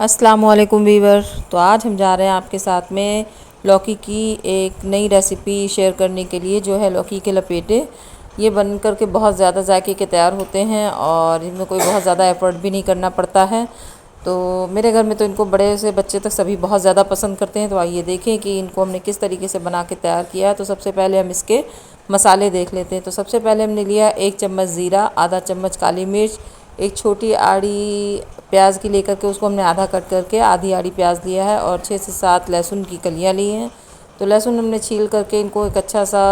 अस्सलाम वालेकुम वीवर। तो आज हम जा रहे हैं आपके साथ में लौकी की एक नई रेसिपी शेयर करने के लिए, जो है लौकी के लपेटे। ये बन कर के बहुत ज़्यादा जायके के तैयार होते हैं और इनमें कोई बहुत ज़्यादा एफ़र्ट भी नहीं करना पड़ता है। तो मेरे घर में तो इनको बड़े से बच्चे तक सभी बहुत ज़्यादा पसंद करते हैं। तो आइए देखें कि इनको हमने किस तरीके से बना के तैयार किया है। तो सबसे पहले हम इसके मसाले देख लेते हैं। तो सबसे पहले हमने लिया 1 चम्मच ज़ीरा, आधा चम्मच काली मिर्च, एक छोटी आड़ी प्याज की लेकर के उसको हमने आधा कट करके आधी आड़ी प्याज लिया है और 6 से 7 लहसुन की कलियां ली हैं। तो लहसुन हमने छील करके इनको एक अच्छा सा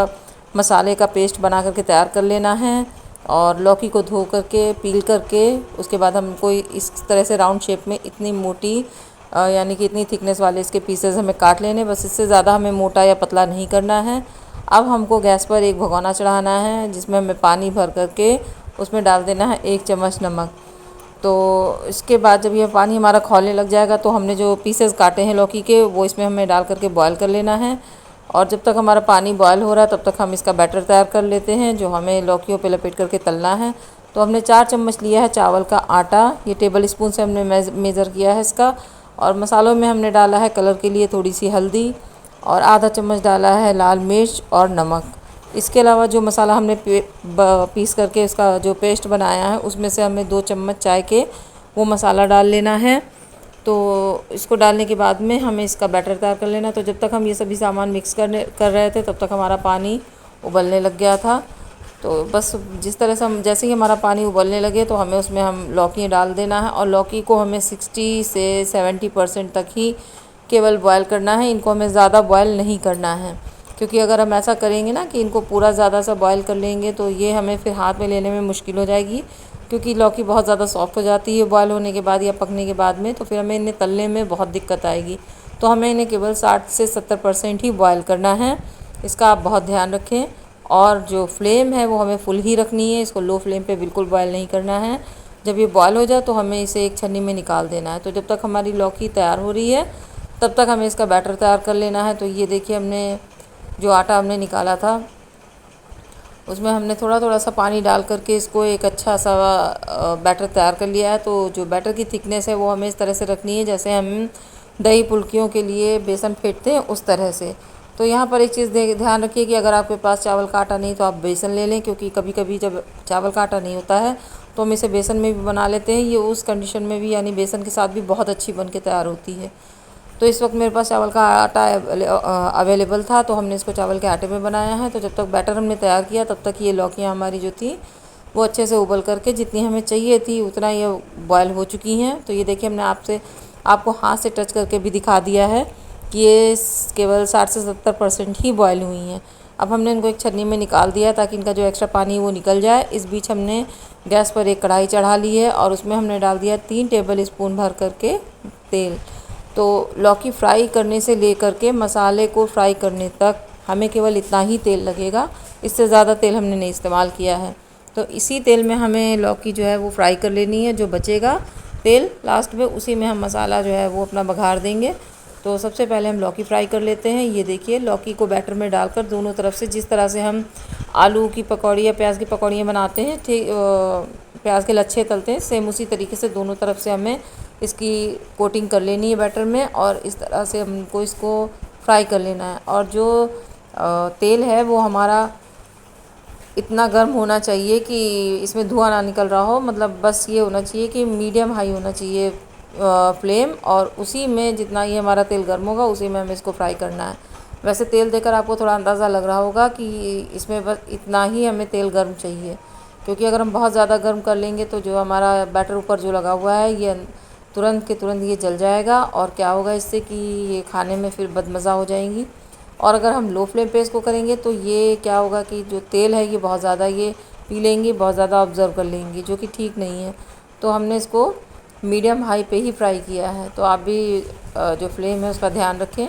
मसाले का पेस्ट बना करके तैयार कर लेना है। और लौकी को धो करके पील करके उसके बाद हमको इस तरह से राउंड शेप में इतनी मोटी यानी कि इतनी थिकनेस वाले इसके पीसेस हमें काट लेने। बस इससे ज़्यादा हमें मोटा या पतला नहीं करना है। अब हमको गैस पर एक भगोना चढ़ाना है जिसमें हमें पानी भर करके उसमें डाल देना है 1 चम्मच नमक। तो इसके बाद जब ये पानी हमारा खौलने लग जाएगा तो हमने जो पीसेस काटे हैं लौकी के वो इसमें हमें डाल करके बॉयल कर लेना है। और जब तक हमारा पानी बॉयल हो रहा है तब तक हम इसका बैटर तैयार कर लेते हैं जो हमें लौकियों पे लपेट करके तलना है। तो हमने 4 चम्मच लिया है चावल का आटा, ये टेबल स्पून से हमने मेज़र किया है इसका। और मसालों में हमने डाला है कलर के लिए थोड़ी सी हल्दी और आधा चम्मच डाला है लाल मिर्च और नमक। इसके अलावा जो मसाला हमने पीस करके इसका जो पेस्ट बनाया है उसमें से हमें 2 चम्मच चाय के वो मसाला डाल लेना है। तो इसको डालने के बाद में हमें इसका बैटर तैयार कर लेना। तो जब तक हम ये सभी सामान मिक्स कर रहे थे तब तक हमारा पानी उबलने लग गया था। तो बस जिस तरह से हम जैसे ही हमारा पानी उबलने लगे तो हमें उसमें हम लौकी डाल देना है। और लौकी को हमें 60 से 70% तक ही केवल बॉयल करना है। इनको हमें ज़्यादा बॉयल नहीं करना है, क्योंकि अगर हम ऐसा करेंगे ना कि इनको पूरा ज़्यादा सा बॉयल कर लेंगे तो ये हमें फिर हाथ में लेने में मुश्किल हो जाएगी, क्योंकि लौकी बहुत ज़्यादा सॉफ्ट हो जाती है बॉयल होने के बाद या पकने के बाद में। तो फिर हमें इन्हें तलने में बहुत दिक्कत आएगी। तो हमें इन्हें केवल 60 से 70% ही बॉयल करना है, इसका आप बहुत ध्यान रखें। और जो फ्लेम है वो हमें फुल ही रखनी है, इसको लो फ्लेम पे बिल्कुल बॉयल नहीं करना है। जब ये बॉयल हो जाए तो हमें इसे एक छन्नी में निकाल देना है। तो जब तक हमारी लौकी तैयार हो रही है तब तक हमें इसका बैटर तैयार कर लेना है। तो ये देखिए हमने जो आटा हमने निकाला था उसमें हमने थोड़ा थोड़ा सा पानी डाल करके इसको एक अच्छा सा बैटर तैयार कर लिया है। तो जो बैटर की थिकनेस है वो हमें इस तरह से रखनी है जैसे हम दही फुल्कियों के लिए बेसन फेंटते हैं उस तरह से। तो यहाँ पर एक चीज़ ध्यान रखिए कि अगर आपके पास चावल का आटा नहीं तो आप बेसन ले लें, क्योंकि कभी कभी जब चावल का आटा नहीं होता है तो हम इसे बेसन में भी बना लेते हैं। ये उस कंडीशन में भी यानी बेसन के साथ भी बहुत अच्छी बन के तैयार होती है। तो इस वक्त मेरे पास चावल का आटा अवेलेबल था तो हमने इसको चावल के आटे में बनाया है। तो जब तक बैटर हमने तैयार किया तब तक ये लौकियाँ हमारी जो थी वो अच्छे से उबल करके जितनी हमें चाहिए थी उतना ये बॉयल हो चुकी हैं। तो ये देखिए हमने आपको हाथ से टच करके भी दिखा दिया है कि ये केवल 60 से 70% ही बॉयल हुई हैं। अब हमने इनको एक छन्नी में निकाल दिया ताकि इनका जो एक्स्ट्रा पानी है वो निकल जाए। इस बीच हमने गैस पर एक कढ़ाई चढ़ा ली है और उसमें हमने डाल दिया 3 टेबल स्पून भर करके तेल। तो लौकी फ्राई करने से लेकर के मसाले को फ्राई करने तक हमें केवल इतना ही तेल लगेगा, इससे ज़्यादा तेल हमने नहीं इस्तेमाल किया है। तो इसी तेल में हमें लौकी जो है वो फ्राई कर लेनी है। जो बचेगा तेल लास्ट में उसी में हम मसाला जो है वो अपना बघार देंगे। तो सबसे पहले हम लौकी फ्राई कर लेते हैं। ये देखिए लौकी को बैटर में डालकर दोनों तरफ से जिस तरह से हम आलू की पकौड़ी या प्याज की पकौड़ियाँ बनाते हैं, ठीक प्याज के लच्छे तलते हैं, सेम उसी तरीके से दोनों तरफ से हमें इसकी कोटिंग कर लेनी है बैटर में और इस तरह से हमको इसको फ्राई कर लेना है। और जो तेल है वो हमारा इतना गर्म होना चाहिए कि इसमें धुआं ना निकल रहा हो, मतलब बस ये होना चाहिए कि मीडियम हाई होना चाहिए फ्लेम। और उसी में जितना ये हमारा तेल गर्म होगा उसी में हमें इसको फ्राई करना है। वैसे तेल देखकर आपको थोड़ा अंदाज़ा लग रहा होगा कि इसमें बस इतना ही हमें तेल गर्म चाहिए, क्योंकि अगर हम बहुत ज़्यादा गर्म कर लेंगे तो जो हमारा बैटर ऊपर जो लगा हुआ है ये तुरंत के तुरंत ये जल जाएगा और क्या होगा इससे कि ये खाने में फिर बदमज़ा हो जाएंगी। और अगर हम लो फ्लेम पे इसको करेंगे तो ये क्या होगा कि जो तेल है ये बहुत ज़्यादा ये पी लेंगी, बहुत ज़्यादा ऑब्ज़र्व कर लेंगी, जो कि ठीक नहीं है। तो हमने इसको मीडियम हाई पे ही फ्राई किया है। तो आप भी जो फ्लेम है उसका ध्यान रखें।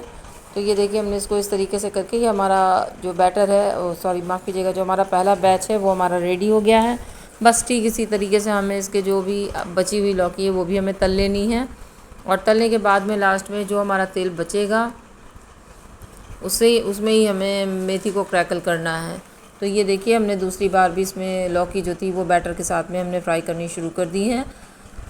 तो ये देखिए हमने इसको इस तरीके से करके ये हमारा जो बैटर है सॉरी माफ़ कीजिएगा, जो हमारा पहला बैच है वो हमारा रेडी हो गया है। बस ठीक इसी तरीके से हमें इसके जो भी बची हुई लौकी है वो भी हमें तल लेनी है। और तलने के बाद में लास्ट में जो हमारा तेल बचेगा उसमें ही हमें मेथी को क्रैकल करना है। तो ये देखिए हमने दूसरी बार भी इसमें लौकी जो थी वो बैटर के साथ में हमने फ्राई करनी शुरू कर दी है।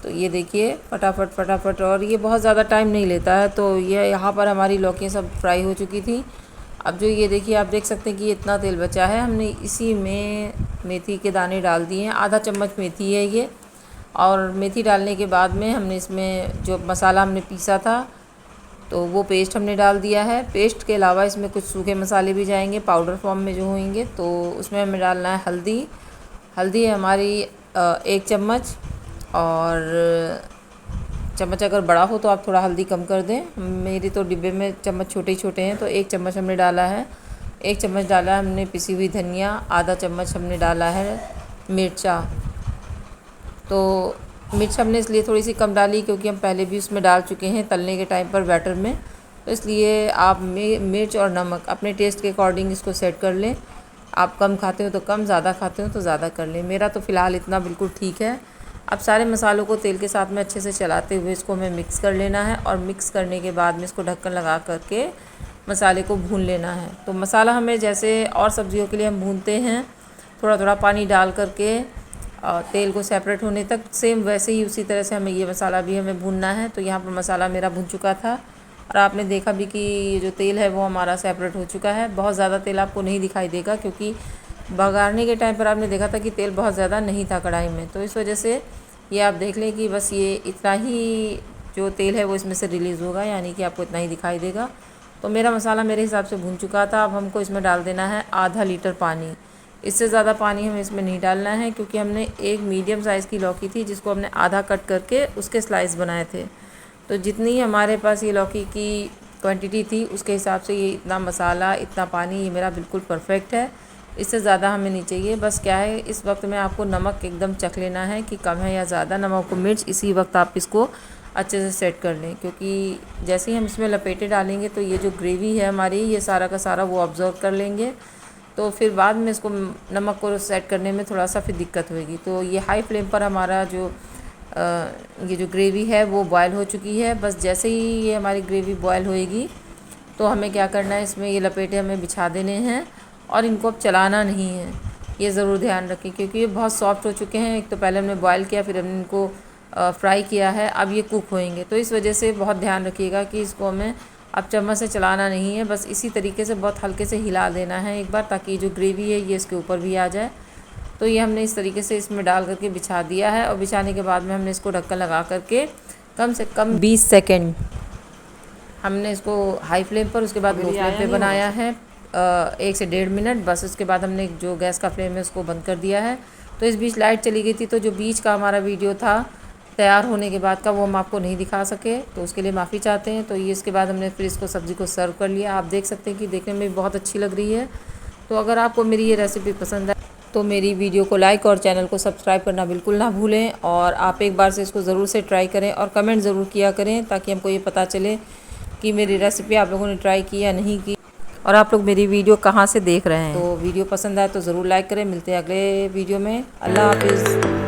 तो ये देखिए फटाफट फटाफट, और ये बहुत ज़्यादा टाइम नहीं लेता है। तो ये यहाँ पर हमारी लौकियाँ सब फ्राई हो चुकी थी। अब जो ये देखिए आप देख सकते हैं कि इतना तेल बचा है, हमने इसी में मेथी के दाने डाल दिए हैं। आधा चम्मच मेथी है ये, और मेथी डालने के बाद में हमने इसमें जो मसाला हमने पीसा था तो वो पेस्ट हमने डाल दिया है। पेस्ट के अलावा इसमें कुछ सूखे मसाले भी जाएंगे पाउडर फॉर्म में जो होंगे। तो उसमें हमें डालना है हल्दी। हल्दी है हमारी 1 चम्मच, और चम्मच अगर बड़ा हो तो आप थोड़ा हल्दी कम कर दें। मेरी तो डिब्बे में चम्मच छोटे छोटे हैं तो 1 चम्मच हमने डाला है। 1 चम्मच डाला है हमने पिसी हुई धनिया। आधा चम्मच हमने डाला है मिर्चा। तो मिर्च हमने इसलिए थोड़ी सी कम डाली क्योंकि हम पहले भी उसमें डाल चुके हैं तलने के टाइम पर बैटर में। तो इसलिए आप मिर्च और नमक अपने टेस्ट के अकॉर्डिंग इसको सेट कर लें। आप कम खाते हो तो कम, ज़्यादा खाते हो तो ज़्यादा कर लें। मेरा तो फ़िलहाल इतना बिल्कुल ठीक है। अब सारे मसालों को तेल के साथ में अच्छे से चलाते हुए इसको हमें मिक्स कर लेना है, और मिक्स करने के बाद में इसको ढक्कन लगा करके मसाले को भून लेना है। तो मसाला हमें जैसे और सब्जियों के लिए हम भूनते हैं थोड़ा थोड़ा पानी डाल करके तेल को सेपरेट होने तक, सेम वैसे ही उसी तरह से हमें ये मसाला भी हमें भूनना है। तो यहाँ पर मसाला मेरा भून चुका था, और आपने देखा भी कि ये जो तेल है वो हमारा सेपरेट हो चुका है। बहुत ज़्यादा तेल आपको नहीं दिखाई देगा क्योंकि बघारने के टाइम पर आपने देखा था कि तेल बहुत ज़्यादा नहीं था कढ़ाई में। तो इस वजह से ये आप देख लें कि बस ये इतना ही जो तेल है वो इसमें से रिलीज़ होगा, यानी कि आपको इतना ही दिखाई देगा। तो मेरा मसाला मेरे हिसाब से भून चुका था। अब हमको इसमें डाल देना है आधा लीटर पानी। इससे ज़्यादा पानी हमें इसमें नहीं डालना है क्योंकि हमने एक मीडियम साइज़ की लौकी थी जिसको हमने आधा कट करके उसके स्लाइस बनाए थे। तो जितनी हमारे पास ये लौकी की क्वांटिटी थी उसके हिसाब से ये इतना मसाला, इतना पानी, ये मेरा बिल्कुल परफेक्ट है। इससे ज़्यादा हमें नहीं चाहिए। बस क्या है, इस वक्त में आपको नमक एकदम चख लेना है कि कम है या ज़्यादा। नमक को मिर्च इसी वक्त आप इसको अच्छे से सेट कर लें, क्योंकि जैसे ही हम इसमें लपेटे डालेंगे तो ये जो ग्रेवी है हमारी, ये सारा का सारा वो ऑब्ज़र्व कर लेंगे। तो फिर बाद में इसको नमक को सेट करने में थोड़ा सा फिर दिक्कत होगी। तो ये हाई फ्लेम पर हमारा जो ये जो ग्रेवी है वो बॉयल हो चुकी है। बस जैसे ही ये हमारी ग्रेवी बॉयल होएगी तो हमें क्या करना है, इसमें ये लपेटे हमें बिछा देने हैं, और इनको अब चलाना नहीं है। ये ज़रूर ध्यान रखें क्योंकि ये बहुत सॉफ्ट हो चुके हैं। एक तो पहले हमने बॉयल किया, फिर हमने इनको फ्राई किया है, अब ये कुक होएंगे। तो इस वजह से बहुत ध्यान रखिएगा कि इसको हमें अब चम्मच से चलाना नहीं है। बस इसी तरीके से बहुत हल्के से हिला देना है एक बार, ताकि जो ग्रेवी है ये इसके ऊपर भी आ जाए। तो ये हमने इस तरीके से इसमें डाल करके बिछा दिया है, और बिछाने के बाद में हमने इसको ढक्कन लगा करके कम से कम 20 सेकेंड हमने इसको हाई फ्लेम पर, उसके बाद लो फ्लेम पे बनाया है 1 से 1.5 मिनट। बस उसके बाद हमने जो गैस का फ्लेम है उसको बंद कर दिया है। तो इस बीच लाइट चली गई थी, तो जो बीच का हमारा वीडियो था तैयार होने के बाद का वो हम आपको नहीं दिखा सके, तो उसके लिए माफ़ी चाहते हैं। तो ये इसके बाद हमने फिर इसको सब्ज़ी को सर्व कर लिया। आप देख सकते हैं कि देखने में बहुत अच्छी लग रही है। तो अगर आपको मेरी ये रेसिपी पसंद है तो मेरी वीडियो को लाइक और चैनल को सब्सक्राइब करना बिल्कुल ना भूलें, और आप एक बार से इसको ज़रूर से ट्राई करें और कमेंट ज़रूर किया करें, ताकि हमको ये पता चले कि मेरी रेसिपी आप लोगों ने ट्राई की या नहीं की, और आप लोग मेरी वीडियो कहाँ से देख रहे हैं। तो वीडियो पसंद आए तो ज़रूर लाइक करें। मिलते हैं अगले वीडियो में। अल्लाह हाफिज़।